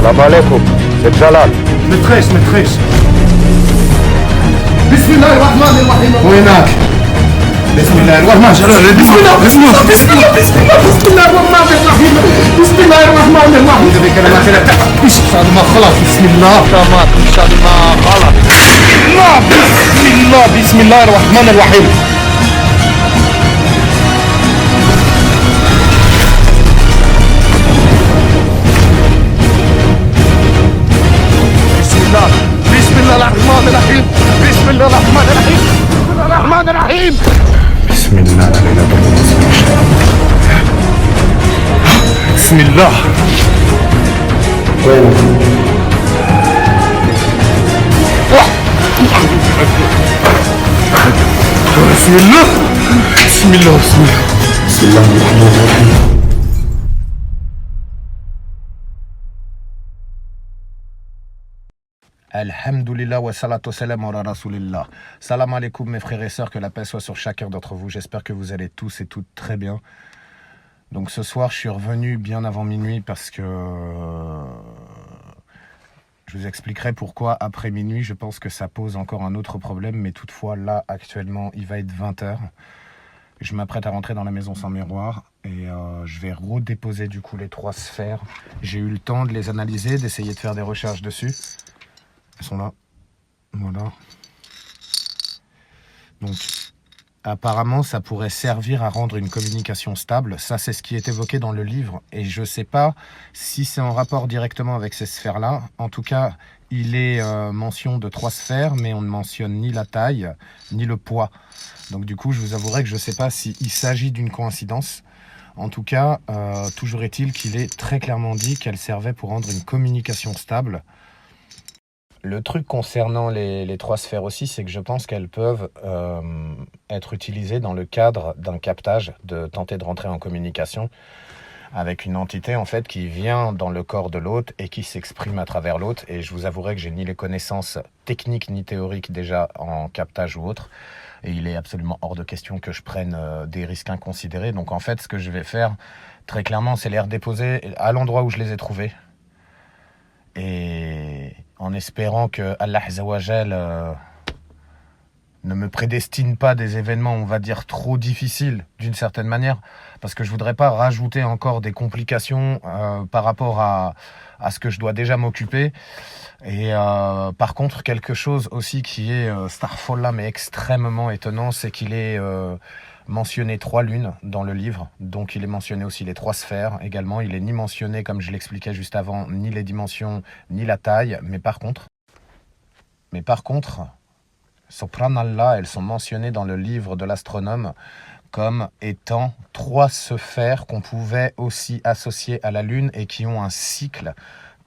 Salam alaikum, c'est Jalal. Maîtresse. Bismillah ar-Rahman ar-Rahim. وينك؟ بسم الله الرحمن الرحيم. بسم الله الرحمن الرحيم. بسم الله الرحمن الرحيم. بكلمات الله اشهد ما خلق. بسم الله تمام اشهد ما خلق. بسم الله الرحمن الرحيم. بسم الله الرحمن الرحيم. بسم الله الرحمن الرحيم. بسم الله الرحمن الرحيم. بسم الله لا اله الا الله. بسم الله. بسم الله. بسم الله. بسم الله الرحمن الرحيم. Alhamdulillah wa salatu salam ala rasulillah. Salam alaikum mes frères et sœurs, que la paix soit sur chacun d'entre vous. J'espère que vous allez tous et toutes très bien. Donc ce soir je suis revenu bien avant minuit parce que je vous expliquerai pourquoi après minuit. Je pense que ça pose encore un autre problème, mais toutefois là actuellement il va être 20h. Je m'apprête à rentrer dans la maison sans miroir et je vais redéposer du coup les 3 sphères. J'ai eu le temps de les analyser, d'essayer de faire des recherches dessus. Elles sont là, voilà. Donc, apparemment, ça pourrait servir à rendre une communication stable. Ça, c'est ce qui est évoqué dans le livre. Et je ne sais pas si c'est en rapport directement avec ces sphères-là. En tout cas, il est mention de 3 sphères, mais on ne mentionne ni la taille, ni le poids. Donc, du coup, je vous avouerai que je ne sais pas s'il s'agit d'une coïncidence. En tout cas, toujours est-il qu'il est très clairement dit qu'elle servait pour rendre une communication stable. Le truc concernant les 3 sphères aussi, c'est que je pense qu'elles peuvent être utilisées dans le cadre d'un captage, de tenter de rentrer en communication avec une entité en fait qui vient dans le corps de l'autre et qui s'exprime à travers l'autre. Et je vous avouerai que j'ai ni les connaissances techniques ni théoriques déjà en captage ou autre. Et il est absolument hors de question que je prenne des risques inconsidérés. Donc en fait, ce que je vais faire, très clairement, c'est les redéposer à l'endroit où je les ai trouvés. Et en espérant que Allah Azzawajal ne me prédestine pas des événements, on va dire, trop difficiles d'une certaine manière, parce que je voudrais pas rajouter encore des complications par rapport à ce que je dois déjà m'occuper. Et par contre, quelque chose aussi qui est, starfollah, mais extrêmement étonnant, c'est qu'il est mentionné 3 lunes dans le livre, donc il est mentionné aussi les 3 sphères également. Il est ni mentionné, comme je l'expliquais juste avant, ni les dimensions, ni la taille, mais par contre, subhanallah, elles sont mentionnées dans le livre de l'astronome comme étant 3 sphères qu'on pouvait aussi associer à la Lune et qui ont un cycle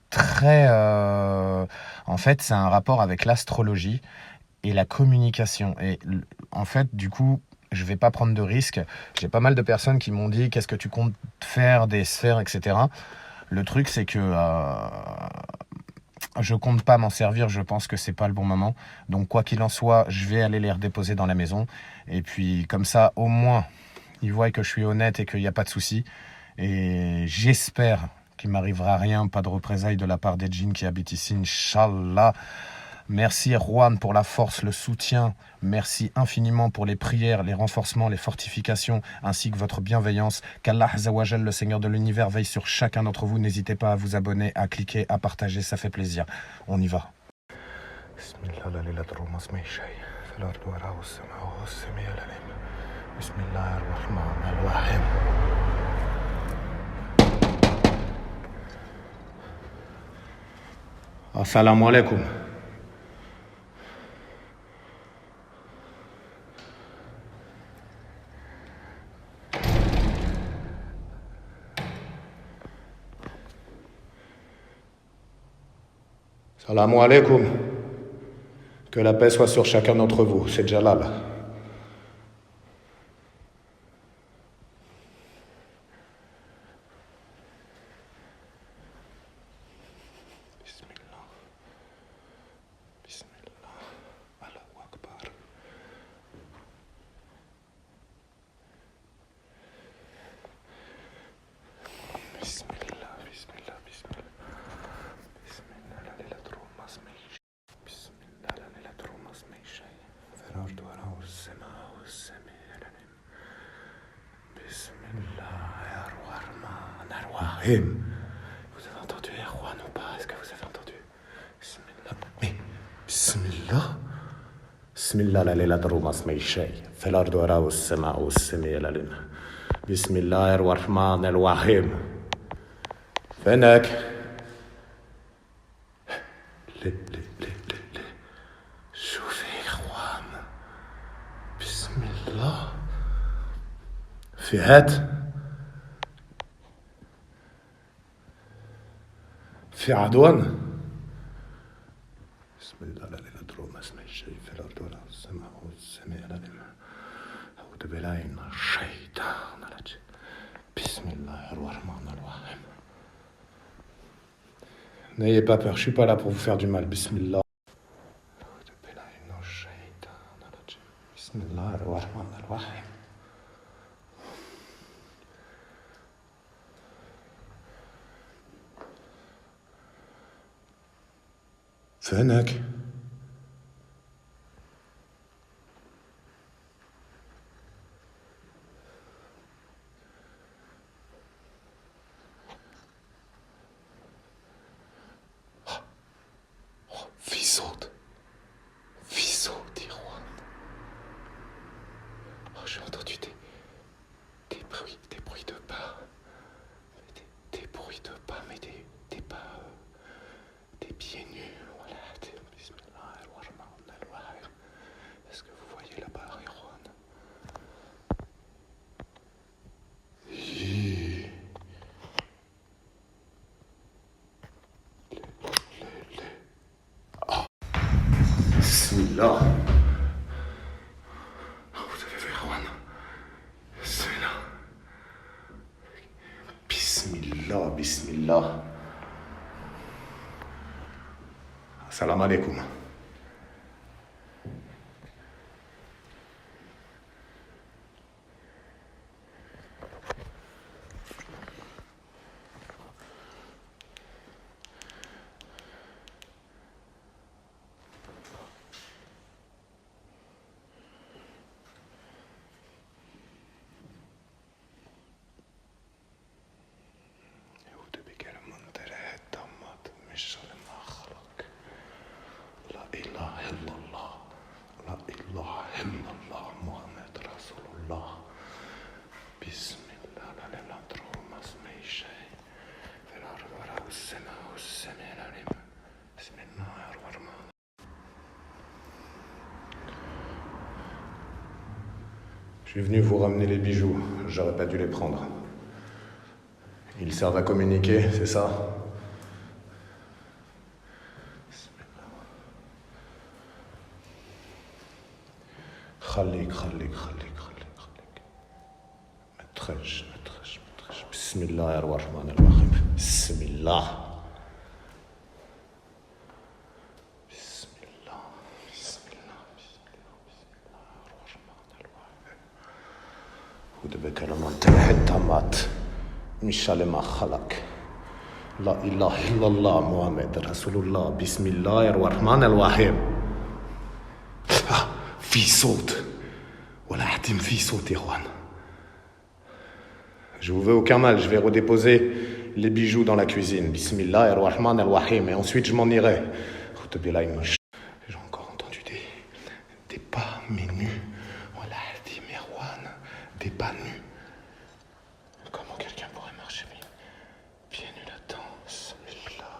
très... En fait, c'est un rapport avec l'astrologie et la communication. Et en fait, du coup, je vais pas prendre de risques. J'ai pas mal de personnes qui m'ont dit « Qu'est-ce que tu comptes faire des sphères, etc. » Le truc, c'est que je compte pas m'en servir. Je pense que c'est pas le bon moment. Donc, quoi qu'il en soit, je vais aller les redéposer dans la maison. Et puis, comme ça, au moins, ils voient que je suis honnête et qu'il n'y a pas de souci. Et j'espère qu'il m'arrivera rien, pas de représailles de la part des djinns qui habitent ici, Inch'Allah. Merci Juan pour la force, le soutien. Merci infiniment pour les prières, les renforcements, les fortifications, ainsi que votre bienveillance. Qu'Allah Azzawajal, le Seigneur de l'univers, veille sur chacun d'entre vous. N'hésitez pas à vous abonner, à cliquer, à partager, ça fait plaisir. On y va. Assalamu alaikum. Salam alaikum. Que la paix soit sur chacun d'entre vous. C'est Jalal. Bismillahirrahmanirrahim. Vous avez entendu Erwan ou pas? Est-ce que vous avez entendu? Bismillah. Mais, Bismillah. Bismillah la layla druma اسمي الشيء في الأرض وراء السماء والسماء العلم بسم الله الرحمن الرحيم فينك؟ ليه شوف يا إخوان بسم الله في عدوان بسم الله لا لا دروم اسمي الشيء في الأرض ولا السماء والسماء العلم أعوذ بالله من الشيطان الرجيم بسم الله الرحمن الرحيم. N'ayez pas peur, je suis pas là pour vous faire du mal. Bismillah. أعوذ بالله من الشيطان الرجيم بسم الله الرحمن الرحيم. فينك؟ في صوت إخوان. J'ai entendu des bruits de pas. Des bruits de pas, mais des pas, des pieds nus. Voilà. Bismillahirrahmanirrahim. Est-ce que vous voyez là-bas, Erwan? Bismillah. Vous avez vu Erwan? Bismillah. Bismillah, Bismillah. Salam alaikum. Je suis venu vous ramener les bijoux, j'aurais pas dû les prendre. Ils servent à communiquer, c'est ça? خليك مترج بسم الله الرحمن الرحيم بسم الله بكلمات التامات من شر ما خلق لا إله إلا الله محمد رسول الله بسم الله الرحمن الرحيم. في صوت ولا حتم في صوت يا إخوان. Je vous veux aucun mal, je vais redéposer les bijoux dans la cuisine. Bismillah ar-Rahman ar-Rahim. Et ensuite je m'en irai. J'ai encore entendu des pas, mais nus. Voilà, dit Merwan, des pas nus. Comment quelqu'un pourrait marcher pieds nus là-dedans? Bismillah.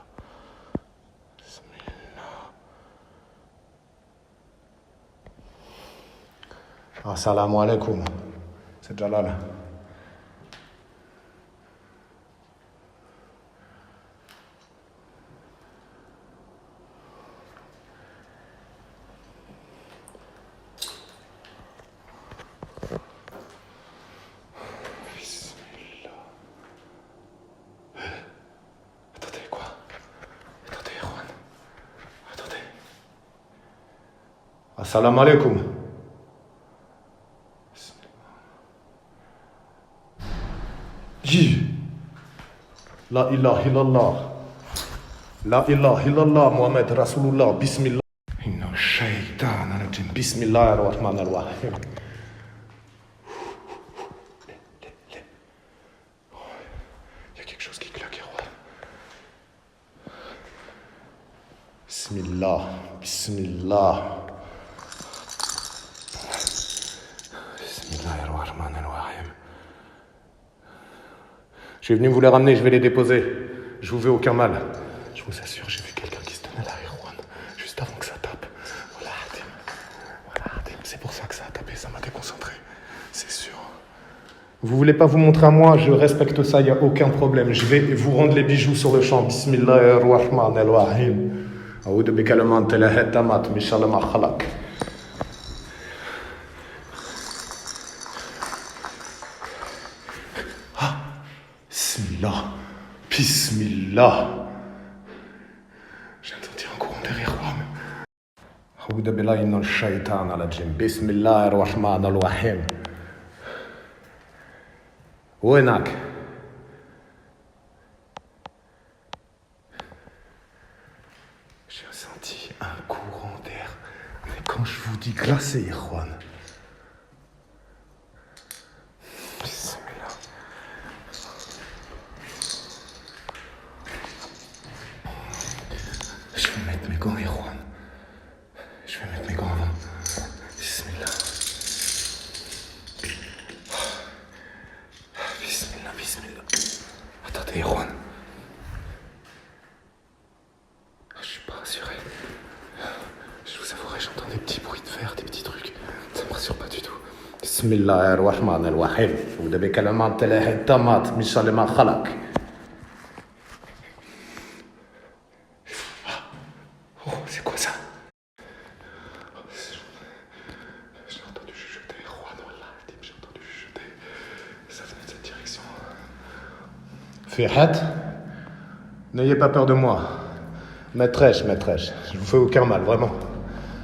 Assalamu alaikum. C'est Jalal. Assalamu alaikum. La ilaha illallah. La ilaha illallah Muhammad Rasulullah. Bismillah. Inna shaytan rajim. Bismillah ar-Rahman ar-Rahim. Bismillah, Bismillah. Bismillahirrahmanirrahim. Je suis venu vous les ramener, je vais les déposer. Je vous fais aucun mal. Je vous assure, j'ai vu quelqu'un qui se tenait là, Erwan, juste avant que ça tape. Voilà, Hadim. C'est pour ça que ça a tapé, ça m'a déconcentré. C'est sûr. Vous voulez pas vous montrer à moi, je respecte ça, il n'y a aucun problème. Je vais vous rendre les bijoux sur le champ. Bismillahirrahmanirrahim. A'udhu bika al-mant la tamat min sharri ma khalaq. Bismillah. Bismillah. J'ai entendu un courant derrière moi. A'udhu billahi minash shaitanir rajim. Bismillahirrahmanirrahim. وينك؟ J'ai senti un courant d'air. Mais quand je vous dis glacé, Erwan. Bismillah. Je vais mettre mes gants, Erwan. Je vais mettre mes gants avant. Bismillah. Bismillah. Attendez, Erwan. Je suis pas rassuré. Je vous avouerai, j'entends des petits bruits de verre, des petits trucs. Ça me rassure pas du tout. Bismillahirrahmanirrahim. Vous devez calmer la tamat, Michal ma khalaq. Oh, c'est quoi ça? J'ai entendu chuchoter, Erwan, wallah, j'ai entendu chuchoter. Ça venait de cette direction. Fihat, n'ayez pas peur de moi. Maîtresse, je vous fais aucun mal, vraiment.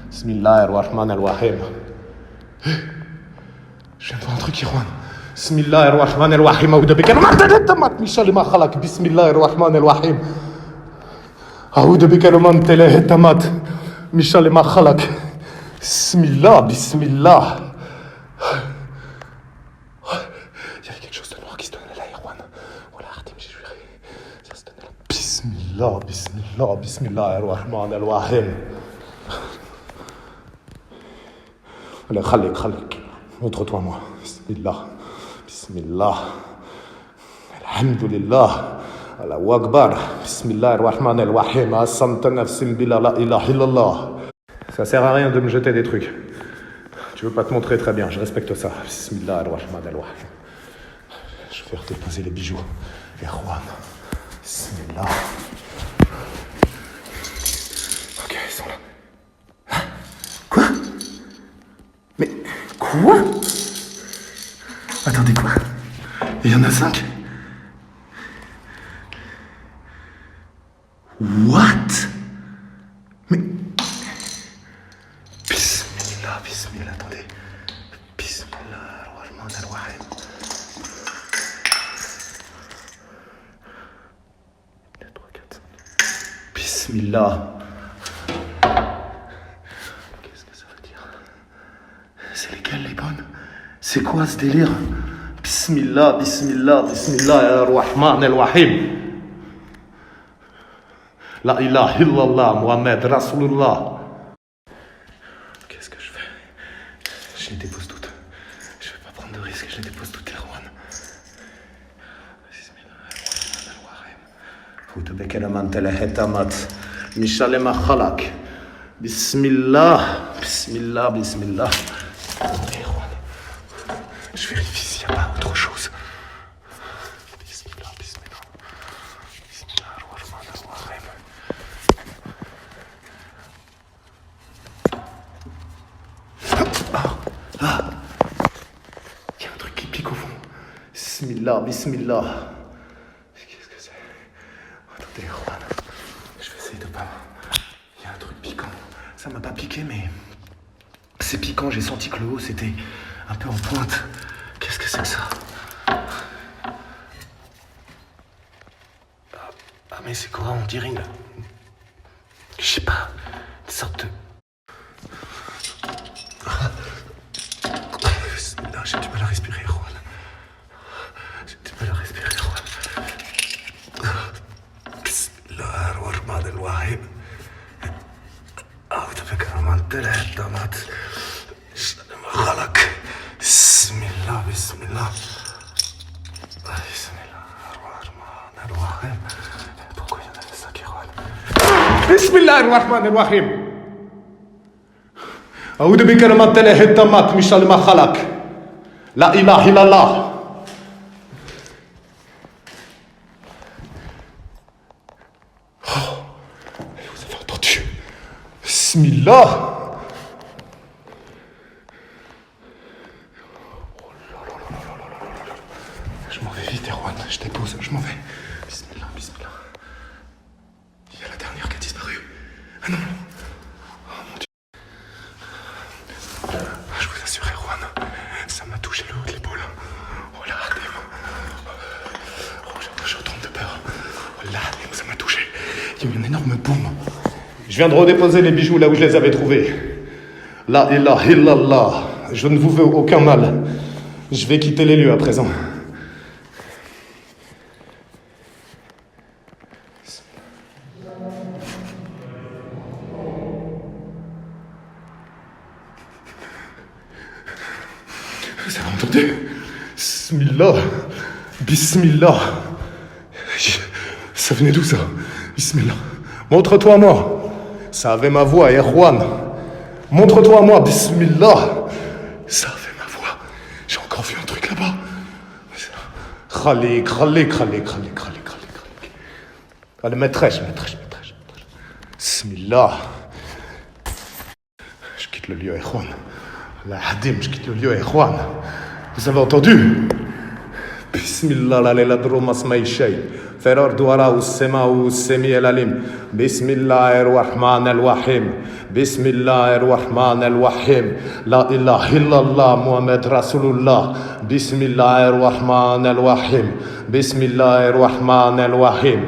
Bismillahirrahmanirrahim. Je viens de voir un truc, Erwan. Bismillahirrahmanirrahim. A'udhu bika min sharri ma khalaq. Bismillahirrahmanirrahim. A'udhu bika min sharri ma khalaq. Bismillah, bismillah. Il y avait quelque chose de noir qui se tenait là, Erwan. Voilà, Hadim, j'ai juré. Ça se tenait là. Bismillah, bismillah, bismillahirrahmanirrahim. Allez, khalik. Montre-toi moi. Bismillah. Bismillah. Alhamdulillah. Allahu Akbar. Bismillahirrahmanirrahim. Asamta nafsim bila la ilaha illallah. Ça sert à rien de me jeter des trucs. Tu veux pas te montrer très bien, je respecte ça. Bismillahirrahmanirrahim. Je vais faire déposer les bijoux. Erwan. Bismillah. Ok, ils sont là. Hein? Quoi? Mais quoi? Attendez, quoi? Il y en a 5? What? Mais... Bismillah, attendez. Bismillahirrahmanirrahim. 2, 3, 4, 5. Bismillah. Qu'est-ce que ça veut dire? C'est lesquelles les bonnes? C'est quoi ce délire? Bismillah, bismillah, bismillahirrahmanirrahim. La ilaha illallah, Muhammad Rasulullah. Qu'est-ce que je fais? Je les dépose toutes. Je vais pas prendre de risque, je les dépose toutes, Erwan. Bismillahirrahmanirrahim. Foutebek man telehetamat. Mishal ma khalaq. Bismillah, bismillah, bismillah. Erwan. Je vérifie s'il n'y a pas autre chose. Bismillah, bismillah. Bismillahirrahmanirrahim. Ah, il y a un truc qui pique au fond. Bismillah, bismillah. Qu'est-ce que c'est? Attendez, Erwan. Je vais essayer de pas. Il y a un truc piquant. Ça m'a pas piqué, mais c'est piquant. J'ai senti que le haut c'était un peu en pointe. Qu'est-ce que c'est que ça? Ah, mais c'est quoi? On dirait une. Je sais pas. Une sorte de. Là, j'ai du mal à respirer, Erwan. J'ai du mal à respirer, Erwan. Bismillahirrahmanirrahim. Pourquoi il y en avait 5 Erwan? Bismillah ar-Rahman ar-Rahim. أعوذ بكلمات الله التامات من شر ما خلق. لا إله إلا الله. Vous avez entendu? Bismillah. Je m'en vais vite, Erwan. Je dépose, je m'en vais. Bismillah, bismillah. Il y a la dernière qui a disparu. Ah non. Oh mon Dieu. Je vous assure, Erwan, ça m'a touché le haut de l'épaule. Oh là, je tombe de peur. Oh là, ça m'a touché. Il y a eu une énorme boum. Je viens de redéposer les bijoux là où je les avais trouvés. La ilaha illallah. Je ne vous veux aucun mal. Je vais quitter les lieux à présent. Vous avez entendu? Bismillah. Bismillah. Ça venait d'où ça? Bismillah. Montre-toi à moi. Ça avait ma voix, Erwan. Montre-toi à moi, Bismillah. Ça avait ma voix. J'ai encore vu un truc là-bas. Khalik, khalik, khalik, khalik, khalik, khalik. Allez, maîtresse. Bismillah. Je quitte le lieu, Erwan. La Hadim, je quitte le lieu, Erwan. Vous avez entendu? Bismillah, la layla droma smaï shay. Feror douara ou sema ou semi el alim. Bismillah ar-Rahman al-Wahim. Bismillah ar-Rahman al-Wahim. La ilaha illallah Muhammad Rasulullah. Bismillah ar-Rahman al-Wahim. Bismillah ar-Rahman al-Wahim.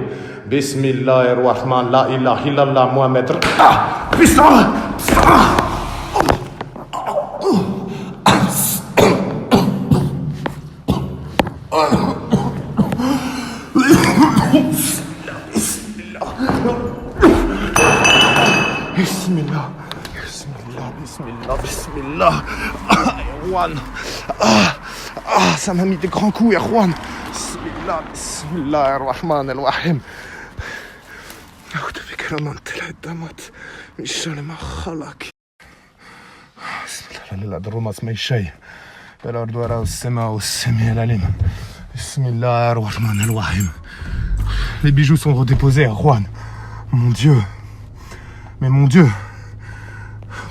Bismillah ar-Rahman. La ilaha illallah Muhammad. Ah! Bismillah! Bismillah. Erwan. Ça m'a mis des grands coups, Erwan. Bismillah ar-Rahman al-Rahim. Bismillah ar-Rahman al-Rahim. Les bijoux sont redéposés, Erwan. Mon Dieu. Mais mon Dieu.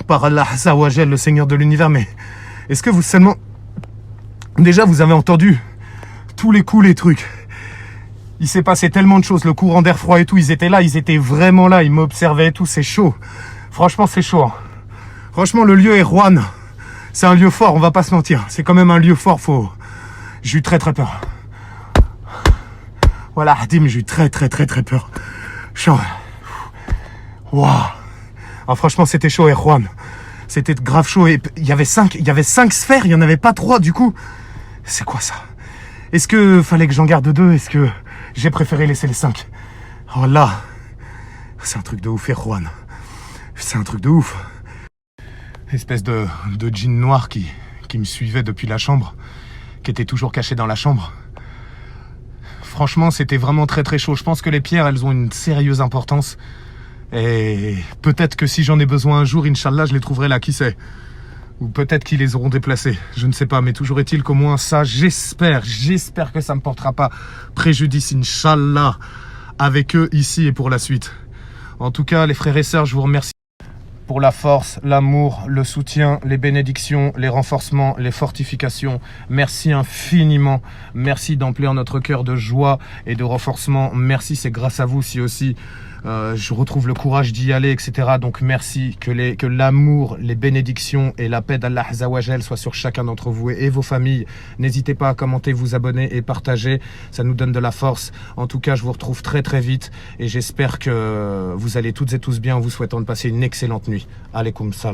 Par Allah Azawajal, le Seigneur de l'univers, mais est-ce que vous seulement... Déjà, vous avez entendu tous les coups, les trucs. Il s'est passé tellement de choses, le courant d'air froid et tout, ils étaient là, ils étaient vraiment là, ils m'observaient et tout, c'est chaud. Franchement, c'est chaud. Hein. Franchement, le lieu Erwan, c'est un lieu fort, on va pas se mentir. C'est quand même un lieu fort, J'ai eu très peur. Voilà, Hadim, j'ai eu très peur. Chaud. Waouh. Ah, franchement, c'était chaud, Erwan. C'était grave chaud. Et il y avait 5 sphères, il n'y en avait pas 3 du coup. C'est quoi ça? Est-ce que fallait que j'en garde 2? Est-ce que j'ai préféré laisser les 5? Oh là, c'est un truc de ouf, Erwan. C'est un truc de ouf. Espèce de djinn noir qui me suivait depuis la chambre, qui était toujours caché dans la chambre. Franchement, c'était vraiment très chaud. Je pense que les pierres, elles ont une sérieuse importance. Et peut-être que si j'en ai besoin un jour, Inch'Allah, je les trouverai là, qui sait. Ou peut-être qu'ils les auront déplacés, je ne sais pas. Mais toujours est-il qu'au moins ça, j'espère que ça ne me portera pas préjudice, Inch'Allah, avec eux ici et pour la suite. En tout cas, les frères et sœurs, je vous remercie pour la force, l'amour, le soutien, les bénédictions, les renforcements, les fortifications. Merci infiniment. Merci d'emplir notre cœur de joie et de renforcement. Merci, c'est grâce à vous si aussi je retrouve le courage d'y aller, etc. Donc merci, que l'amour, les bénédictions et la paix d'Allah Azawajal soient sur chacun d'entre vous et vos familles. N'hésitez pas à commenter, vous abonner et partager, ça nous donne de la force. En tout cas, je vous retrouve très vite et j'espère que vous allez toutes et tous bien en vous souhaitant de passer une excellente nuit. Alaykoum salam.